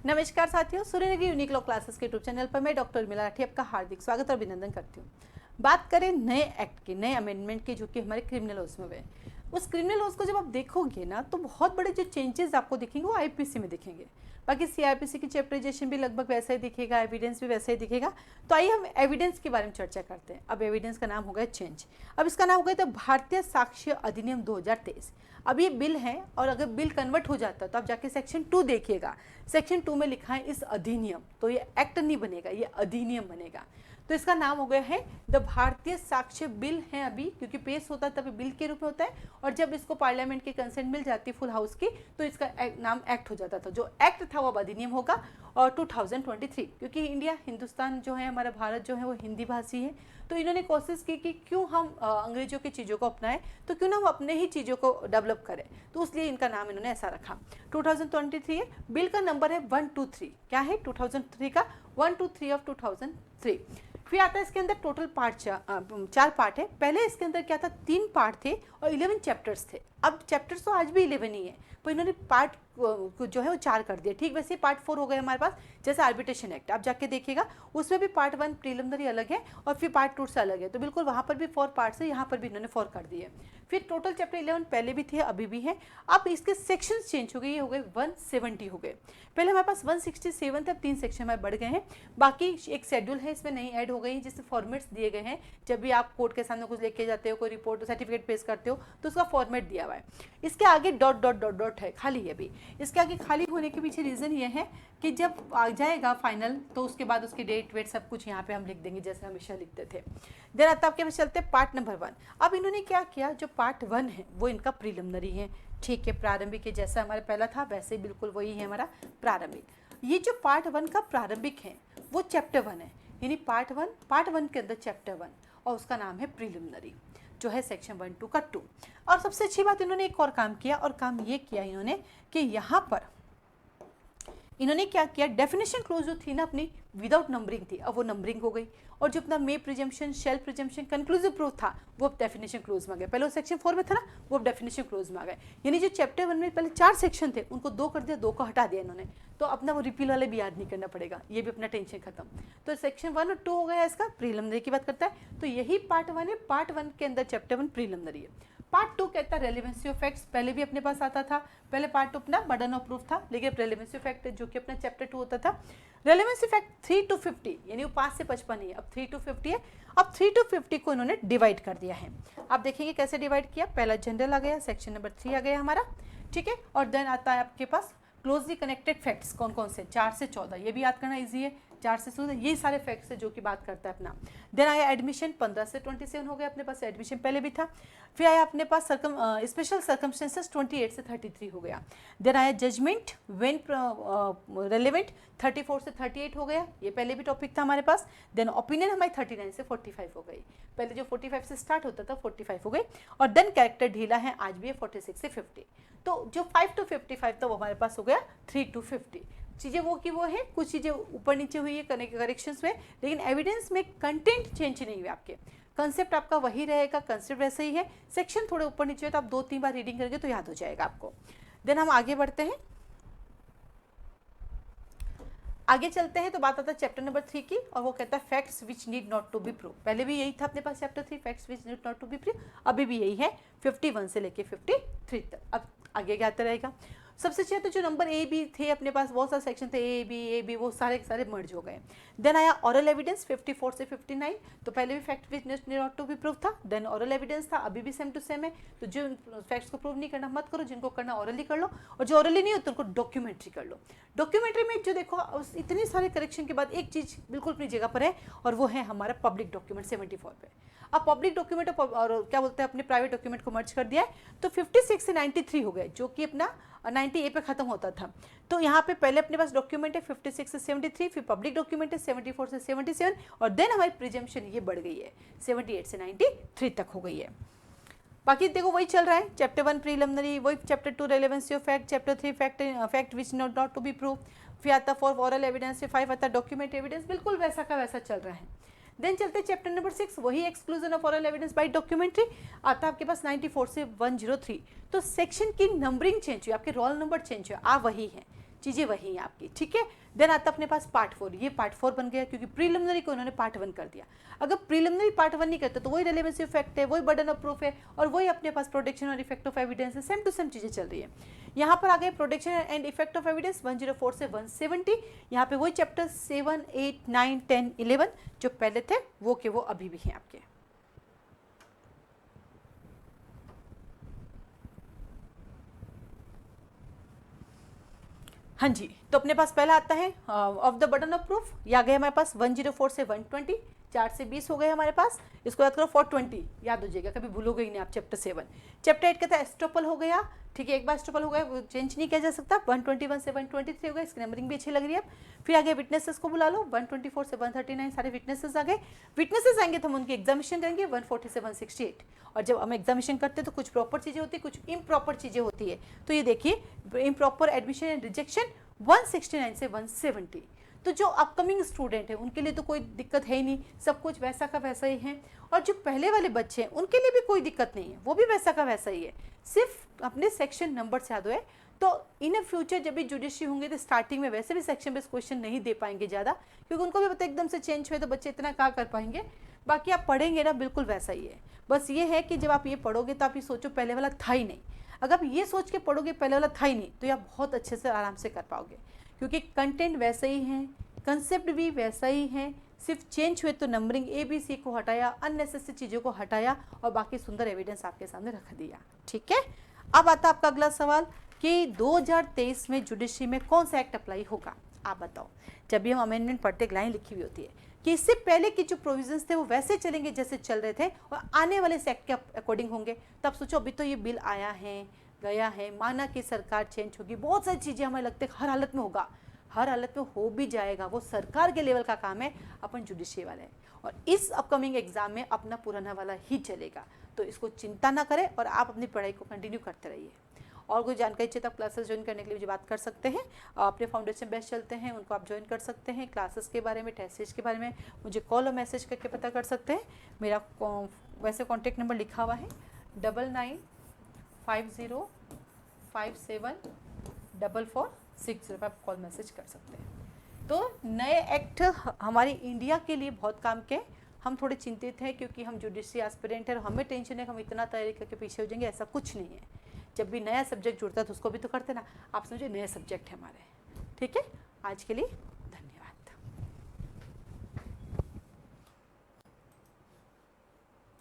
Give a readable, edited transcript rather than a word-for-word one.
नमस्कार साथियों, Suryanagari unique law classes के यूट्यूब चैनल पर मैं डॉक्टर उर्मिला राठी आपका हार्दिक स्वागत और अभिनंदन करती हूँ। बात करें नए एक्ट की, नए अमेंडमेंट की, जो कि हमारे क्रिमिनल लॉज में हुए। उस क्रिमिनल लॉज को जब आप देखोगे ना, तो बहुत बड़े जो चेंजेस आपको दिखेंगे वो आईपीसी में दिखेंगे। बाकी सीआरपीसी की चैप्टराइजेशन भी लगभग वैसा ही दिखेगा, एविडेंस भी वैसा ही दिखेगा। तो आइए हम एविडेंस के बारे में चर्चा करते हैं। अब एविडेंस का नाम हो गया चेंज। अब इसका नाम हो गया था भारतीय साक्ष्य अधिनियम 2023। अब ये बिल है, और अगर बिल कन्वर्ट हो जाता है तो आप जाके सेक्शन 2 देखिएगा। सेक्शन 2 में लिखा है इस अधिनियम, तो ये एक्ट नहीं बनेगा, ये अधिनियम बनेगा। तो इसका नाम हो गया है द भारतीय साक्ष्य बिल है अभी, क्योंकि पेश होता है तभी बिल के रूप में होता है, और जब इसको पार्लियामेंट की कंसेंट मिल जाती है फुल हाउस की, तो इसका नाम एक्ट हो जाता था। जो एक्ट था वो अब अधिनियम होगा। और 2023, क्योंकि इंडिया, हिंदुस्तान जो है, हमारा भारत जो है वो हिंदी भाषी है, तो इन्होंने कोशिश की कि क्यों हम अंग्रेजों की चीज़ों को अपनाएं, तो क्यों ना हम अपने ही चीज़ों को डेवलप करें, तो इसलिए इनका नाम इन्होंने ऐसा रखा। 2023 है। बिल का नंबर है 123। क्या है? 2003 का 123 ऑफ 2003। फिर आता है इसके अंदर टोटल पार्ट, 4 पार्ट है। पहले इसके अंदर क्या था, 3 पार्ट थे और 11 चैप्टर्स थे। अब चैप्टर्स तो आज भी 11 ही है, पर इन्होंने पार्ट जो है वो 4 कर दिया। ठीक वैसे पार्ट 4 हो गए हमारे पास। जैसे आर्बिट्रेशन एक्ट आप जाके देखिएगा, उसमें भी पार्ट 1 प्रीलिमिनरी अलग है और फिर पार्ट 2 से अलग है, तो बिल्कुल वहाँ पर भी 4 पार्ट्स है, यहाँ पर भी इन्होंने 4 कर दिए। फिर टोटल चैप्टर 11 पहले भी थे, अभी भी है। अब इसके सेक्शंस चेंज हो गए, ये हो गए 170 हो गए। पहले हमारे पास 167 थे, अब 3 सेक्शन हमारे बढ़ गए हैं। बाकी एक शेड्यूल है, इसमें नई ऐड हो गई, जिससे फॉर्मेट्स दिए गए हैं। जब भी आप कोर्ट के सामने कुछ लेके जाते हो, कोई रिपोर्ट सर्टिफिकेट पेश करते हो, तो उसका फॉर्मेट दिया हुआ है। इसके आगे डॉट डॉट डॉट डॉट है, खाली है अभी। इसके आगे खाली होने के पीछे रीज़न ये है कि जब आ जाएगा फाइनल, तो उसके बाद उसकी डेट वेट सब कुछ यहाँ पे हम लिख देंगे, जैसे हमेशा लिखते थे। देन आता आपके पास चलते हैं पार्ट नंबर 1। अब इन्होंने क्या किया, जो पार्ट 1 है वो इनका प्रीलिमिनरी है। ठीक है, प्रारंभिक है, जैसा हमारा पहला था वैसे बिल्कुल वही है हमारा प्रारंभिक। ये जो पार्ट 1 का प्रारंभिक है वो चैप्टर 1 है, यानी पार्ट 1 के अंदर चैप्टर 1, और उसका नाम है प्रीलिमिनरी, जो है सेक्शन 1, 2 का 2। और सबसे अच्छी बात, इन्होंने एक और काम किया, और काम ये किया इन्होंने कि यहाँ पर इन्होंने क्या किया, डेफिनेशन क्लोज जो थी ना अपनी, विदाउट नंबरिंग थी, अब वो नंबरिंग हो गई। और जो अपना may presumption, shall presumption, conclusive proof था, वो अब डेफिनेशन क्लोज में आ गया। पहले वो सेक्शन 4 में था ना, वो अब डेफिनेशन क्लोज में आ गए। यानी जो चैप्टर 1 में पहले 4 सेक्शन थे, उनको 2 कर दिया, 2 को हटा दिया इन्होंने, तो अपना वो रिपील वाले भी याद नहीं करना पड़ेगा, ये भी अपना टेंशन खत्म। तो सेक्शन 1 और 2 हो गया इसका, प्रीलिमिनरी की बात करता है, तो यही पार्ट 1 है। पार्ट 1 के अंदर चैप्टर 1 प्रीलिमिनरी है। पार्ट 2 कहता है रेलेवेंसी ऑफ फैक्ट्स, पहले भी अपने पास आता था। पहले पार्ट 2 अपना बर्डन ऑफ प्रूफ था, लेकिन रेलेवेंसी फैक्ट जो कि अपना चैप्टर 2 होता था। रेलेवेंसी फैक्ट 3 to 50, यानी वो 5 से 55 है, अब 3 to 50 है। अब 3 to 50 को इन्होंने डिवाइड कर दिया है। आप देखेंगे कैसे डिवाइड किया। पहला जनरल आ गया, सेक्शन नंबर 3 आ गया हमारा, ठीक है। और देन आता है आपके पास क्लोजली कनेक्टेड फैक्ट्स, कौन कौन से, 4 से 14, ये भी याद करना इजी है, 4 से 14, ये सारे फैक्ट्स है जो कि बात करता है अपना। देन आया एडमिशन, 15 से 27 हो गया अपने पास, एडमिशन पहले भी था। फिर आया अपने पास स्पेशल सर्कमस्टेंसेस, 28 से 33 हो गया। देन आया जजमेंट व्हेन रेलेवेंट, 34 से 38 हो गया, ये पहले भी टॉपिक था हमारे पास। देन ओपिनियन हमारी 39 से 45 हो गई, पहले जो 45 से स्टार्ट होता था 45 हो गई। और देन कैरेक्टर ढीला है, आज भी है, 46 से 50। तो जो 5 to 55 था वो हमारे पास हो गया 3 to 50। चीज़ें वो की वो है, कुछ चीज़ें ऊपर नीचे हुई है करेक्शंस में, लेकिन एविडेंस में कंटेंट चेंज नहीं हुए आपके, कंसेप्ट आपका वही रहेगा, कंसेप्ट वैसे ही है। सेक्शन थोड़े ऊपर नीचे है, तो आप 2-3 बार रीडिंग करेंगे तो याद हो जाएगा आपको। देन हम आगे बढ़ते हैं, आगे चलते हैं, तो बात आता है चैप्टर नंबर 3 की, और वो कहता है facts which need not to be prove. पहले भी यही था अपने पास chapter 3, facts which need not to be prove, अभी भी यही है 51 से लेके 53 तक। अब आगे क्या आता रहेगा। सबसे अच्छे तो जो नंबर ए बी थे अपने पास, बहुत सारे सेक्शन थे, ए बी, वो सारे सारे मर्ज हो गए। देन आया ऑरल एविडेंस 54 से 59, तो पहले भी fact which need not to be prove था, देन ऑरल एविडेंस था, अभी भी सेम टू सेम है। तो जो फैक्ट्स को प्रूव नहीं करना मत करो, जिनको करना ऑरली कर लो, और जो ऑरली नहीं हो तो उनको डॉक्यूमेंट्री कर लो। डॉक्यूमेंट्री में जो देखो, इतने सारे करेक्शन के बाद एक चीज़ बिल्कुल अपनी जगह पर है, और वो है हमारा पब्लिक डॉक्यूमेंट 74 पे। अब पब्लिक डॉक्यूमेंट और क्या बोलते हैं अपने प्राइवेट डॉक्यूमेंट को मर्ज कर दिया है, तो 56 से 93 हो गए, जो कि अपना 90A पे खत्म होता था। तो यहाँ पे पहले अपने पास डॉक्यूमेंट है 56 से 73, फिर पब्लिक डॉक्यूमेंट है 74 से 77, और देन हमारी प्रिजम्पशन ये बढ़ गई है 78 से 93 तक हो गई है। बाकी देखो वही चल रहा है, चैप्टर 1 प्रीलिमिनरी, वही chapter 2 relevancy of fact, chapter 3 fact which not to be prove, फिर आता 4 ऑरल एविडेंस, फिर 5 आता डॉक्यूमेंट एविडेंस, बिल्कुल वैसा का वैसा चल रहा है। देन चलते चैप्टर नंबर 6, वही exclusion of oral evidence by documentary, आता है आपके पास 94 से 103। तो सेक्शन की नंबरिंग चेंज हुई, आपके रोल नंबर चेंज हुए, वही है चीज़ें वही हैं आपकी, ठीक है। देन आता अपने पास पार्ट 4, ये पार्ट 4 बन गया क्योंकि प्रीलिमिनरी को उन्होंने पार्ट 1 कर दिया। अगर प्रीलिमिनरी पार्ट 1 नहीं करते तो वही रेलेवेंसी इफेक्ट है, वही बर्डन ऑफ प्रूफ है और वही अपने पास प्रोटेक्शन और इफेक्ट ऑफ एविडेंस है, सेम टू सेम चीज़ें चल रही है। यहाँ पर आ गए protection and effect of evidence 104 से 170, यहाँ पे वही चैप्टर 7, 8, 9, 10, 11 जो पहले थे वो के वो अभी भी हैं आपके। हाँ जी, तो अपने पास पहला आता है of the burden of proof, ये आ गए हमारे पास 104 से 120, 4 से 20 हो गए हमारे पास। इसको याद करो 420 याद हो जाएगा, कभी भूलोगे ही नहीं आप। चैप्टर 7, चैप्टर 8 कहता है एस्ट्रोपल हो गया, ठीक है, एक बार एस्ट्रोपल हो गया वो चेंज नहीं किया जा सकता। 121 से 123 हो गया, इसकी नंबरिंग भी अच्छी लग रही है। फिर आगे विटनेसेस को बुला लो, 124 से 139 सारे विटनेसेस आ गए। विटनेसेस आएंगे तो हम उनकी एग्जामिनेशन करेंगे 140 से 168। और जब हम एग्जामिनेशन करते हैं तो कुछ प्रॉपर चीज़ें होती है, कुछ इम्प्रॉपर चीज़ें होती है। तो ये देखिए इम्प्रॉपर एडमिशन एंड रिजेक्शन 169 से 170। तो जो अपकमिंग स्टूडेंट है उनके लिए तो कोई दिक्कत है ही नहीं, सब कुछ वैसा का वैसा ही है। और जो पहले वाले बच्चे हैं उनके लिए भी कोई दिक्कत नहीं है, वो भी वैसा का वैसा ही है, सिर्फ अपने सेक्शन नंबर से याद है। तो इन अ फ्यूचर जब भी जुडिशरी होंगे तो स्टार्टिंग में वैसे भी सेक्शन बेस्ड क्वेश्चन नहीं दे पाएंगे ज़्यादा, क्योंकि उनको भी पता एकदम से चेंज हुए तो बच्चे इतना क्या कर पाएंगे। बाकी आप पढ़ेंगे ना बिल्कुल वैसा ही है। बस ये है कि जब आप ये पढ़ोगे तो आप ये सोचो पहले वाला था ही नहीं। अगर आप ये सोच के पढ़ोगे पहले वाला था ही नहीं तो आप बहुत अच्छे से आराम से कर पाओगे, क्योंकि कंटेंट वैसा ही है, कंसेप्ट भी वैसा ही है, सिर्फ चेंज हुए तो नंबरिंग ABC को हटाया, अननेसेसरी चीज़ों को हटाया और बाकी सुंदर एविडेंस आपके सामने रख दिया, ठीक है। अब आता आपका अगला सवाल कि 2023 में जुडिशरी में कौन सा एक्ट अप्लाई होगा, आप बताओ। जब भी हम अमेंडमेंट पढ़ते एक लाइन लिखी हुई होती है कि इससे पहले के जो प्रोविजंस थे वो वैसे चलेंगे जैसे चल रहे थे और आने वाले इस एक्ट के अकॉर्डिंग होंगे। तब सोचो अभी तो ये बिल आया है गया है, माना कि सरकार चेंज होगी, बहुत सारी चीज़ें हमें लगता है हर हालत में होगा, हर हालत में हो भी जाएगा, वो सरकार के लेवल का काम है, अपन जुडिशरी वाले हैं। और इस अपकमिंग एग्जाम में अपना पुराना वाला ही चलेगा, तो इसको चिंता ना करें और आप अपनी पढ़ाई को कंटिन्यू करते रहिए। और कोई जानकारी चाहिए तो आप क्लासेस ज्वाइन करने के लिए मुझे बात कर सकते हैं। अपने फाउंडेशन बेस्ट चलते हैं उनको आप ज्वाइन कर सकते हैं। क्लासेस के बारे में, टेस्ट सीरीज के बारे में मुझे कॉल और मैसेज करके पता कर सकते हैं। मेरा वैसे कॉन्टैक्ट नंबर लिखा हुआ है 9950574460 पर आप कॉल मैसेज कर सकते हैं। तो नए एक्ट हमारी इंडिया के लिए बहुत काम के, हम थोड़े चिंतित हैं क्योंकि हम जुडिशरी एस्पिरेंट है और हमें टेंशन है कि हम इतना तैयारी करके पीछे हो जाएंगे, ऐसा कुछ नहीं है। जब भी नया सब्जेक्ट जुड़ता है तो उसको भी तो करते ना, आप समझिए नए सब्जेक्ट है हमारे, ठीक है। आज के लिए